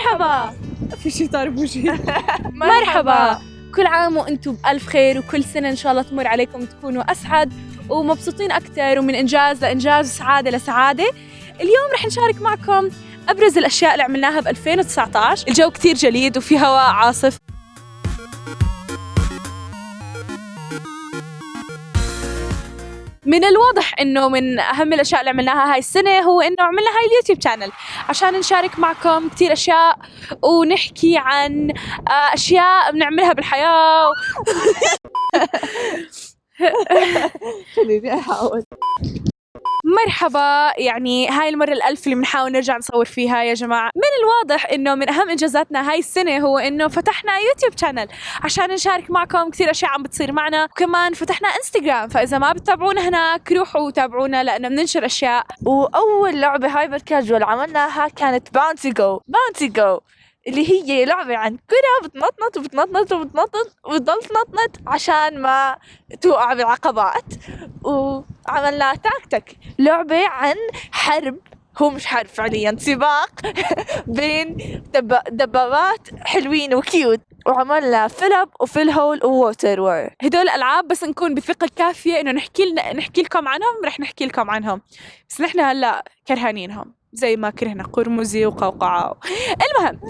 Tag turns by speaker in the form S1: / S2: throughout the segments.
S1: مرحبا.
S2: في شي طربوشي.
S1: مرحبا، كل عام وانتم بألف خير، وكل سنة إن شاء الله تمر عليكم تكونوا أسعد ومبسوطين أكتر، ومن إنجاز لإنجاز وسعادة لسعادة. اليوم رح نشارك معكم أبرز الأشياء اللي عملناها ب2019. الجو كتير جليد وفي هواء عاصف. من الواضح إنه من أهم الأشياء اللي عملناها هاي السنة هو إنه عملنا هاي اليوتيوب شانل عشان نشارك معكم كتير أشياء ونحكي عن أشياء بنعملها بالحياة.
S2: خليني أحاول.
S1: مرحبا، يعني هاي المرة الألف اللي بنحاول نرجع نصور فيها يا جماعة. من الواضح إنه من أهم إنجازاتنا هاي السنة هو إنه فتحنا يوتيوب شانل عشان نشارك معكم كثير أشياء عم بتصير معنا، وكمان فتحنا إنستغرام، فإذا ما بتتابعونا هناك روحوا وتابعونا لأنه بننشر أشياء.
S3: وأول لعبة هايبر كاجوال عملناها كانت باونسي جو اللي هي لعبة عن كرة بتنطنط وبتنطنط وبتنطنط وتضل تنطنط عشان ما توقع بالعقبات. وعملنا تاك لعبة عن حرب، هو مش حرب فعليا، سباق بين دبابات حلوين وكيوت. وعملنا فيلب وفيل هول ووتر وور.
S1: هدول الألعاب بس نكون بثقة كافية إنه نحكي لكم عنهم، رح نحكي لكم عنهم، بس نحن هلا كرهانينهم زي ما كرهنا قرمزي وقوقعة. المهم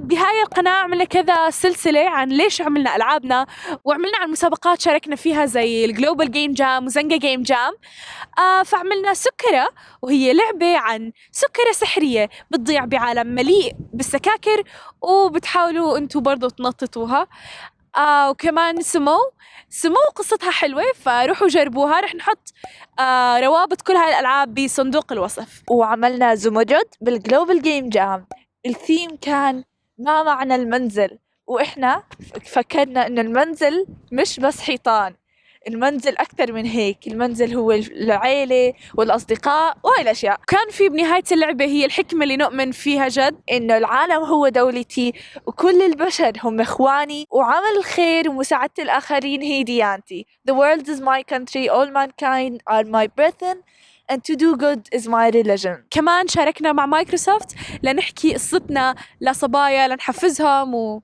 S1: بهاي القناة عملنا كذا سلسلة عن ليش عملنا ألعابنا، وعملنا عن مسابقات شاركنا فيها زي الجلوبال جيم جام وزنجا جيم جام. فعملنا سكرة، وهي لعبة عن سكرة سحرية بتضيع بعالم مليء بالسكاكر وبتحاولوا انتوا برضو تنططوها. وكمان سمو قصتها حلوة، فروحوا جربوها. رح نحط روابط كل هاي الألعاب بصندوق الوصف.
S3: وعملنا زوموجود بالجلوبال جيم جام. الثيم كان ما معنى المنزل، وإحنا فكرنا إن المنزل مش بس حيطان، المنزل أكثر من هيك. المنزل هو العيلة والأصدقاء وهاي الأشياء.
S1: كان في بنهاية اللعبة هي الحكمة اللي نؤمن فيها جد،
S3: إنه العالم هو دولتي وكل البشر هم إخواني، وعمل الخير ومساعدة الآخرين هي ديانتي. The world is my country, all mankind are my brethren, and to do good is my religion.
S1: كمان شاركنا مع مايكروسوفت لنحكي قصتنا لصبايا لنحفزهم،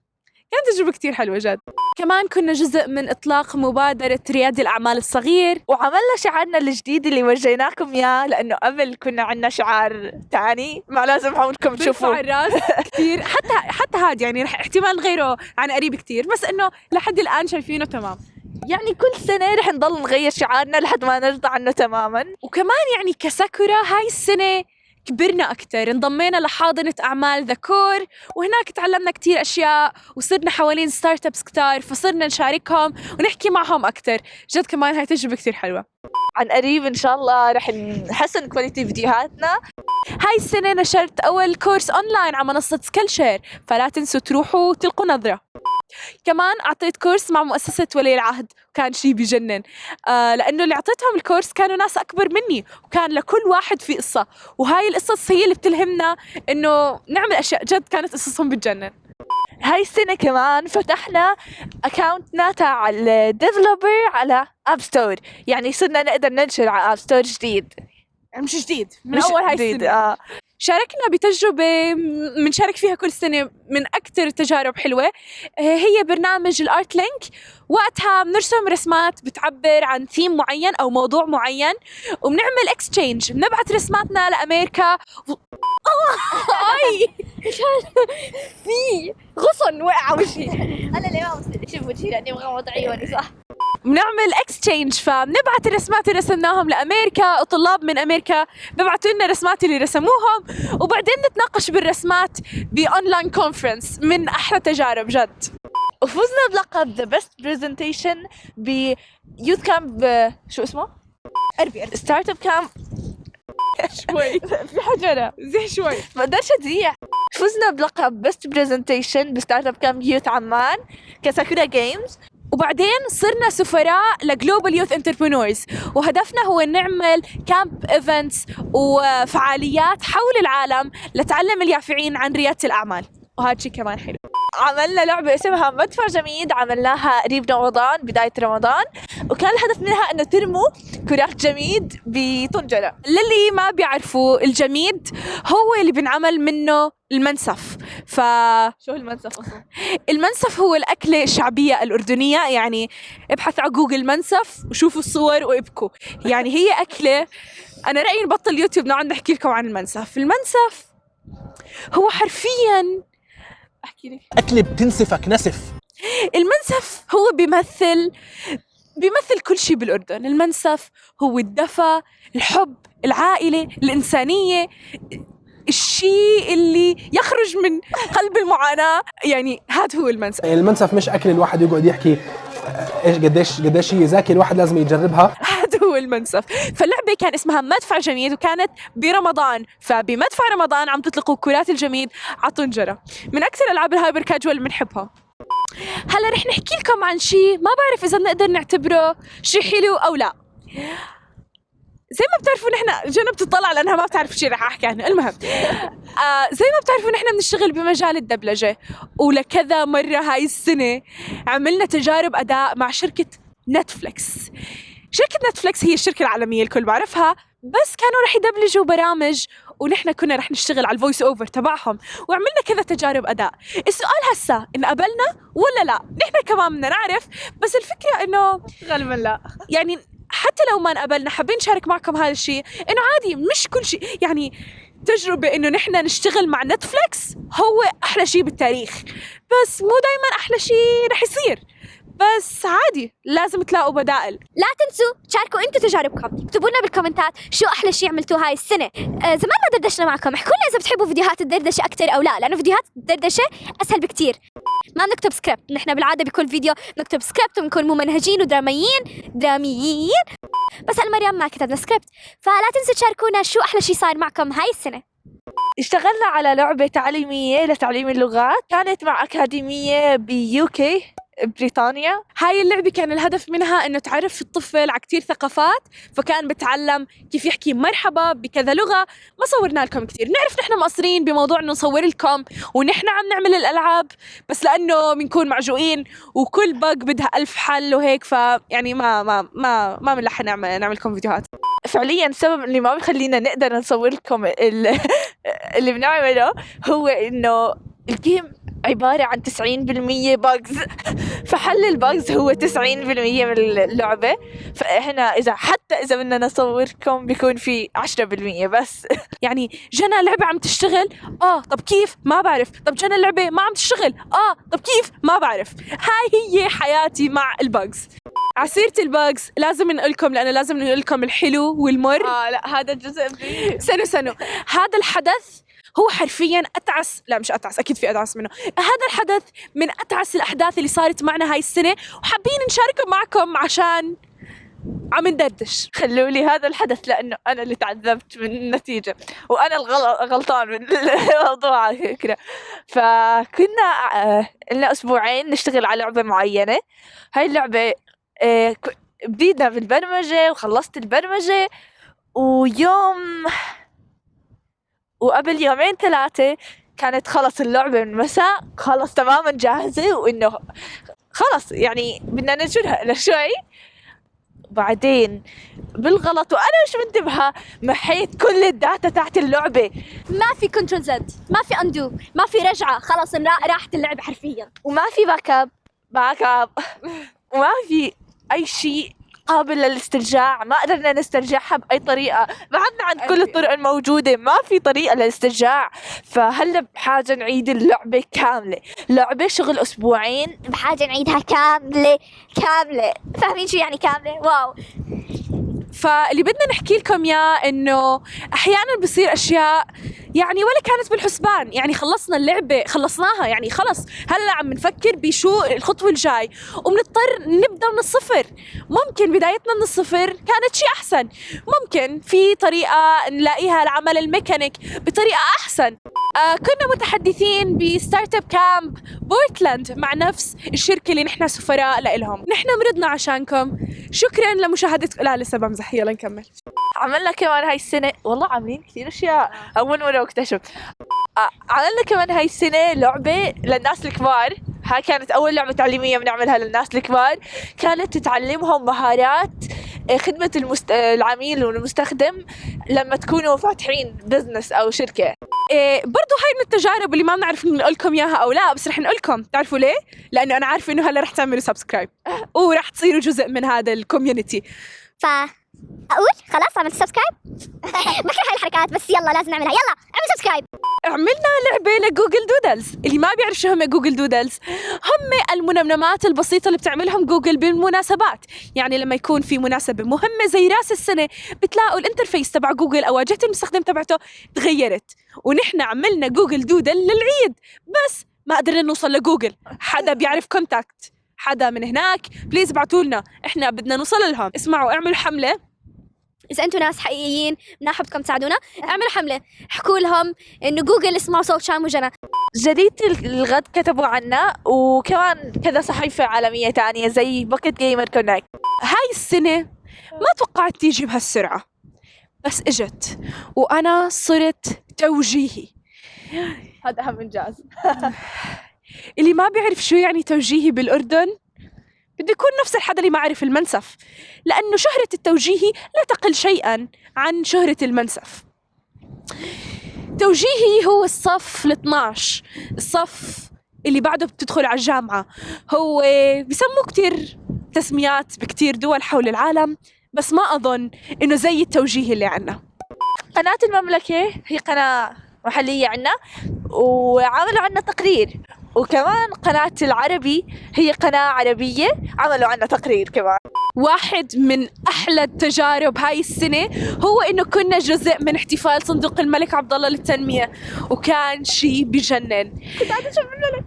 S1: كانت تجربة كتير حلوة جد. كمان كنا جزء من إطلاق مبادرة ريادي الأعمال الصغير،
S3: وعملنا شعارنا الجديد اللي ورجيناكم إياه، لأنه قبل كنا عنا شعار تاني ما لازم حولكم تشوفوا
S1: الراس كتير. حتى هاد يعني رح احتمال غيره عن قريب كتير، بس إنه لحد الآن شايفينه تمام.
S3: يعني كل سنة رح نضل نغير شعارنا لحد ما نرضى عنه تماما.
S1: وكمان يعني كساكورا هاي السنة كبرنا أكتر، انضمينا لحاضنة أعمال ذكور، وهناك تعلمنا كتير أشياء، وصرنا حوالين ستارت ابس كتار، فصرنا نشاركهم ونحكي معهم أكتر. جد كمان هاي تجربة كتير حلوة.
S3: عن قريب إن شاء الله رح نحسن كواليتي فيديوهاتنا.
S1: هاي السنة نشرت أول كورس أونلاين على منصة سكيلشير، فلا تنسوا تروحوا تلقوا نظرة. كمان أعطيت كورس مع مؤسسة ولي العهد، وكان شي بجنن لأنه اللي أعطيتهم الكورس كانوا ناس أكبر مني، وكان لكل واحد في قصة، وهاي القصص هي اللي بتلهمنا إنه نعمل أشياء. جد كانت قصصهم بتجنن.
S3: هاي السنة كمان فتحنا أكاونتنا تاع الديفلوبر على أب ستور، يعني صرنا نقدر ننشر على أب ستور جديد،
S1: مش جديد من أول هاي السنة. شاركنا بتجربة منشارك فيها كل سنة من أكتر التجارب حلوة، هي برنامج الارت لينك. وقتها بنرسم رسمات بتعبر عن ثيم معين أو موضوع معين، وبنعمل اكسشينج، بنبعت رسماتنا لأمريكا.
S3: في غصن وقع وشي. أنا ليه ما بشوف وجهي لأني مغمض عيوني صح؟
S1: بنعمل اكسشينج، فبنبعت الرسمات اللي رسمناهم لأمريكا، وطلاب من أمريكا ببعتوا لنا رسمات اللي رسموهم، وبعدين نتناقش بالرسمات بأونلاين كونفرنس. من أحلى تجارب جد.
S3: وفزنا بلقب The Best Presentation بيوث كامب، شو اسمه؟ ستارت اب كامب.
S1: شوي
S3: في حجرة
S1: زي شوي
S3: ما اقدرش ازيح. فزنا بلقب Best Presentation بستارت اب كامب يوث عمان كساكورا جيمز.
S1: وبعدين صرنا سفراء لجلوبال يوث انتربرينورز، وهدفنا هو نعمل كامب ايفنتس وفعاليات حول العالم لتعلم اليافعين عن ريادة الأعمال، وهذا شيء كمان حلو.
S3: عملنا لعبة اسمها مدفع جميد، عملناها قريب رمضان، بداية رمضان، وكان الهدف منها انه ترموا كرات جميد بطنجرة.
S1: للي ما بيعرفوا، الجميد هو اللي بنعمل منه المنسف،
S3: شو المنسف أصلا؟
S1: المنسف هو الأكلة الشعبية الأردنية، يعني ابحث على جوجل منسف وشوفوا الصور وابكوا. يعني هي أكلة، أنا رأيي نبطل يوتيوب نقعد نحكي لكم عن المنسف. المنسف هو حرفياً أحكي لك
S4: أكلة بتنسفك نسف.
S1: المنسف هو بيمثل كل شيء بالأردن. المنسف هو الدفى، الحب، العائلة، الإنسانية، الشيء اللي يخرج من قلب المعاناة. يعني هذا هو المنسف.
S4: المنسف مش أكل الواحد يقعد يحكي إيش قديش هي زاكي، الواحد لازم يجربها.
S1: هذا هو المنسف. فاللعبة كان اسمها مدفع جميد، وكانت برمضان، فبمدفع رمضان عم تطلقوا كرات الجميد على طنجرة. من أكثر ألعاب الهايبر كاجوال اللي بنحبها. هلا رح نحكي لكم عن شيء ما بعرف إذا نقدر نعتبره شيء حلو أو لا. زي ما بتعرفوا نحن جنى بتطلع لأنها ما بتعرف شيء رح أحكي عنه. المهم زي ما بتعرفوا نحن بنشتغل بمجال الدبلجة، ولكذا مرة هاي السنة عملنا تجارب أداء مع شركة نتفليكس. شركة نتفليكس هي الشركة العالمية الكل بعرفها، بس كانوا رح يدبلجوا برامج ونحن كنا رح نشتغل على الفويس اوفر تبعهم، وعملنا كذا تجارب أداء. السؤال هسا إن قبلنا ولا لا؟ نحن كمان بدنا نعرف، بس الفكرة إنه
S3: غالبا لا.
S1: يعني حتى لو ما انقبلنا حابين نشارك معكم هذا الشيء، إنه عادي مش كل شيء يعني تجربة إنه نحن نشتغل مع نتفليكس هو أحلى شيء بالتاريخ، بس مو دايما أحلى شيء رح يصير، بس عادي لازم تلاقوا بدائل.
S5: لا تنسوا تشاركوا انتوا تجاربكم، اكتبوا لنا بالكومنتات شو احلى شيء عملتوه هاي السنه. زمان ما دردشنا معكم، احكوا لنا اذا بتحبوا فيديوهات الدردشه اكثر او لا، لانه فيديوهات الدردشه اسهل بكتير. ما بنكتب سكريبت، نحن بالعاده بكل فيديو نكتب سكريبت ونكون ممنهجين دراميين، بس هالمرة ما كتبنا سكريبت. فلا تنسوا تشاركونا شو احلى شيء صار معكم هاي السنه.
S3: اشتغلنا على لعبة تعليمية لتعليم اللغات، كانت مع أكاديمية بيوكي بريطانيا.
S1: هاي اللعبة كان الهدف منها إنه تعرف الطفل على كتير ثقافات، فكان بتعلم كيف يحكي مرحبا بكذا لغة. ما صورنا لكم كتير، نعرف نحن مقصرين بموضوع إنه نصور لكم ونحن عم نعمل الألعاب، بس لأنه بنكون معجوقين وكل بق بدها 1000 حل وهيك، فيعني ما بنلحق نعمل لكم فيديوهات.
S3: فعليا السبب اللي ما بيخلينا نقدر نصور لكم اللي بنعمله هو إنه الجيم عبارة عن 90% باجز، فحل الباجز هو 90% من اللعبة. فإحنا حتى إذا بدنا نصوركم بيكون في 10% بس.
S1: يعني جنى اللعبة عم تشتغل، طب كيف؟ ما بعرف. طب جنى اللعبة ما عم تشتغل، طب كيف؟ ما بعرف. هاي هي حياتي مع الباجز. عسيرة الباجز لازم نقولكم، لأنه لازم نقولكم الحلو والمر.
S3: لا هذا الجزء
S1: سنو هذا الحدث هو حرفياً أتعس، لا مش أتعس، أكيد في أتعس منه. هذا الحدث من أتعس الأحداث اللي صارت معنا هاي السنة، وحابين نشاركه معكم عشان عم ندردش.
S3: خلوا لي هذا الحدث لأنه أنا اللي تعذبت من النتيجة، وأنا الغلطان من الموضوع كده. فكنا لنا أسبوعين نشتغل على لعبة معينة. هاي اللعبة بدينا بالبرمجة وخلصت البرمجة، وقبل يومين 3 كانت خلص اللعبة من مساء، خلص تماما جاهزة، وإنه خلص يعني بدنا ننشرها لشوي. بعدين بالغلط وأنا مش منتبهة محيت كل الداتا تحت اللعبة.
S5: ما في كنترول زد، ما في اندو، ما في رجعه، خلص راحت اللعبه حرفيا.
S3: وما في باك اب وما في أي شيء قابل للاسترجاع. ما قدرنا نسترجعها بأي طريقة، بعدنا عن كل الطرق الموجودة، ما في طريقة للاسترجاع. فهلا بحاجة نعيد اللعبة كاملة، لعبة شغل أسبوعين،
S5: بحاجه نعيدها كامله. فاهمين شو يعني كامله؟ واو.
S1: فاللي بدنا نحكي لكم إياه إنه أحياناً بصير أشياء يعني ولا كانت بالحسبان. يعني خلصنا اللعبة، خلصناها، يعني خلص هلا عم نفكر بشو الخطوة الجاي، وبنضطر نبدأ من الصفر. ممكن بدايتنا من الصفر كانت شيء أحسن، ممكن في طريقة نلاقيها العمل الميكانيك بطريقة أحسن. كنا متحدثين بستارت اب كامب بورتلاند مع نفس الشركة اللي نحن سفراء لإلهم. نحن مرضنا عشانكم، شكرا لمشاهدتكم. لا لسه بمزح، يلا نكمل.
S3: عملنا كمان هاي السنة، والله عاملين كثير أشياء أول مرة اكتشف. عملنا كمان هاي السنة لعبة للناس الكبار. هاي كانت أول لعبة تعليمية بنعملها للناس الكبار، كانت تتعلمهم مهارات خدمة العميل والمستخدم لما تكونوا فاتحين بزنس أو شركة.
S1: برضو هاي من التجارب اللي ما بنعرف نقول لكم اياها او لا، بس رح نقول لكم. تعرفوا ليه؟ لانه انا عارفه انه هلا رح تعملوا سبسكرايب ورح تصيروا جزء من هذا الكوميونتي.
S5: اقول خلاص عملت سبسكرايب. بكره هاي الحركات بس يلا لازم نعملها. يلا اعمل سبسكرايب.
S1: عملنا لعبة لجوجل دودلز. اللي ما بيعرف شو هم جوجل دودلز، هم المنمنمات البسيطة اللي بتعملهم جوجل بالمناسبات. يعني لما يكون في مناسبة مهمة زي راس السنة بتلاقوا الانترفيس تبع جوجل أو واجهة المستخدم تبعته تغيرت، ونحن عملنا جوجل دودل للعيد بس ما قدرنا نوصل لجوجل. حدا بيعرف كونتاكت حدا من هناك بليز ابعتوا لنا، احنا بدنا نوصل لهم. اسمعوا، اعملوا حملة.
S5: اذا انتم ناس حقيقيين بنحبكم تساعدونا، اعملوا حمله احكوا لهم انه جوجل اسمعوا صوت شام وجنى.
S3: جريدة الغد كتبوا عنا، وكمان كذا صحيفة عالمية تانية زي بوكيت جيمر كونكت.
S1: هاي السنة ما توقعت تيجي بهالسرعة، بس اجت وانا صرت توجيهي.
S2: هذا أهم إنجاز.
S1: اللي ما بيعرف شو يعني توجيهي بالأردن بده يكون نفس الحدا اللي ما عرف المنسف، لأنه شهرة التوجيهي لا تقل شيئا عن شهرة المنسف. توجيهي هو الصف ال12، الصف اللي بعده بتدخل على الجامعة. هو بيسموه كتير تسميات بكتير دول حول العالم، بس ما أظن إنه زي التوجيهي اللي عنا.
S3: قناة المملكة هي قناة محلية عنا، وعملوا عنا تقرير. وكمان قناة العربي هي قناة عربية، عملوا عنا تقرير كمان.
S1: واحد من أحلى التجارب هاي السنة هو إنه كنا جزء من احتفال صندوق الملك عبدالله للتنمية، وكان شي بجنن. كنت قاعدة أشوف الملك.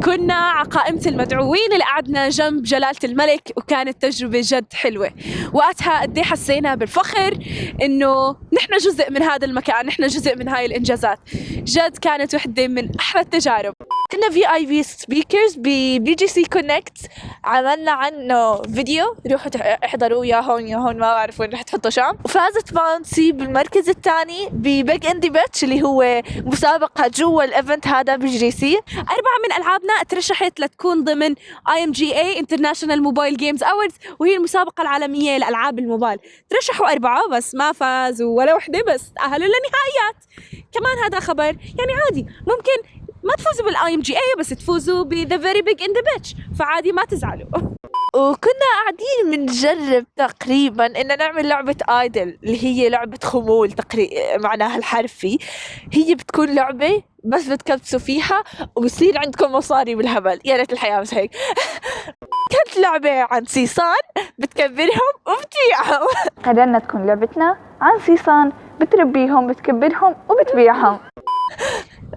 S1: كنا على قائمة المدعوين اللي قعدنا جنب جلالة الملك، وكانت تجربة جد حلوة. وقتها قد ايه حسينا بالفخر إنه نحن جزء من هذا المكان، نحن جزء من هاي الإنجازات. جد كانت وحدة من أحلى التجارب.
S3: كنا VIP سبيكرز BGC كونكت، عملنا عنه فيديو، روحوا احضروا يا هون ما بعرف وين رح تحطوا شام. وفازت باونسي بالمركز الثاني ببيج اندي بيتش اللي هو مسابقة جوا الايفنت هذا BGC.
S1: 4 من ألعابنا ترشحت لتكون ضمن IMGA International Mobile Games Awards، وهي المسابقة العالمية لألعاب الموبايل. ترشحوا 4 بس ما فازوا ولا وحدة، بس تأهلوا للنهائيات. كمان هذا خبر يعني عادي، ممكن ما تفوزوا بالIMGA بس تفوزوا The Very Big in the Bitch، فعادي ما تزعلوا.
S3: وكنا قاعدين بنجرب تقريبا إن نعمل لعبة آيدل اللي هي لعبة خمول معناها الحرفي. هي بتكون لعبة بس بتكبسوا فيها وبصير عندكم مصاري بالهبل. يا ريت الحياة بس هيك. كانت لعبة عن صيصان بتكبرهم وبتبيعهم.
S6: قررنا تكون لعبتنا عن صيصان بتربيهم بتكبرهم وبتبيعهم.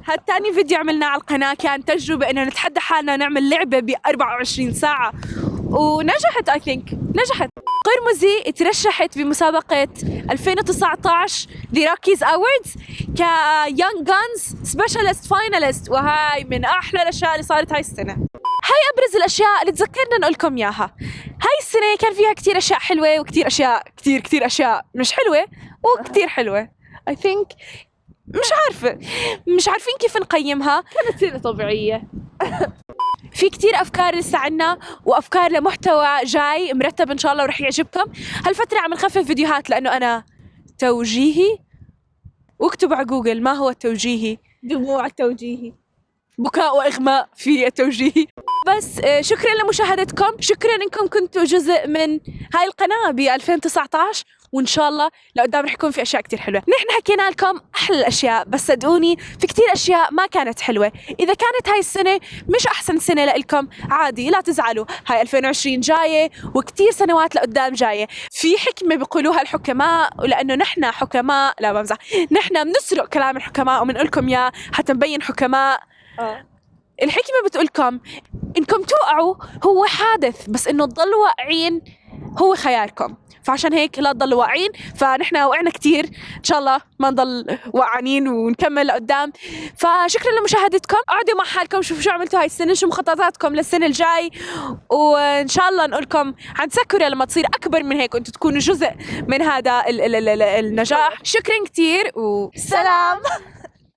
S1: هالتاني فيديو عملناه على القناة كان تجربة إنه نتحدى حالنا نعمل لعبة ب24 ساعة، ونجحت. I think نجحت. قرمزي ترشحت بمسابقة 2019 The Rockies Awards ك Young Guns Specialist Finalist، وهاي من أحلى الأشياء اللي صارت هاي السنة. هاي أبرز الأشياء اللي تذكرنا نقول لكم إياها. هاي السنة كان فيها كتير أشياء حلوة وكتير أشياء كتير أشياء مش حلوة وكتير حلوة. I think مش عارفين كيف نقيمها.
S2: كانت سنة طبيعية.
S1: في كتير أفكار لسه عنا، وأفكار لمحتوى جاي مرتب إن شاء الله ورح يعجبكم. هالفترة عم نخفف فيديوهات لأنه أنا توجيهي. واكتبوا على جوجل ما هو التوجيهي.
S2: دموع التوجيهي،
S1: بكاء وإغماء في التوجيهي. بس شكرا لمشاهدتكم، شكرا إنكم كنتوا جزء من هاي القناة ب 2019، وإن شاء الله لقدام رح يكون في أشياء كتير حلوة. نحن حكينا لكم أحلى الأشياء، بس صدقوني في كتير أشياء ما كانت حلوة. إذا كانت هاي السنة مش أحسن سنة لإلكم عادي، لا تزعلوا. هاي 2020 جاية وكتير سنوات لقدام جاية. في حكمة بيقولوها الحكماء، ولأنه نحن حكماء، لا بمزح، نحن بنسرق كلام الحكماء وبنقولكم إياه حتى نبين حكماء. الحكمة بتقولكم إنكم توقعوا هو حادث، بس إنه تضلوا واقعين هو خياركم. فعشان هيك لا تضلوا واقعين. فنحن وقعنا كتير، إن شاء الله ما نضل وقعانين ونكمل لقدام. فشكرا لمشاهدتكم. اقعدوا مع حالكم، شوفوا شو عملتوا هاي السنة، شو مخططاتكم للسنة الجاي، وإن شاء الله نقولكم عن تذكرة لما تصير أكبر من هيك وأنتوا تكونوا جزء من هذا النجاح. شكرا كتير وسلام.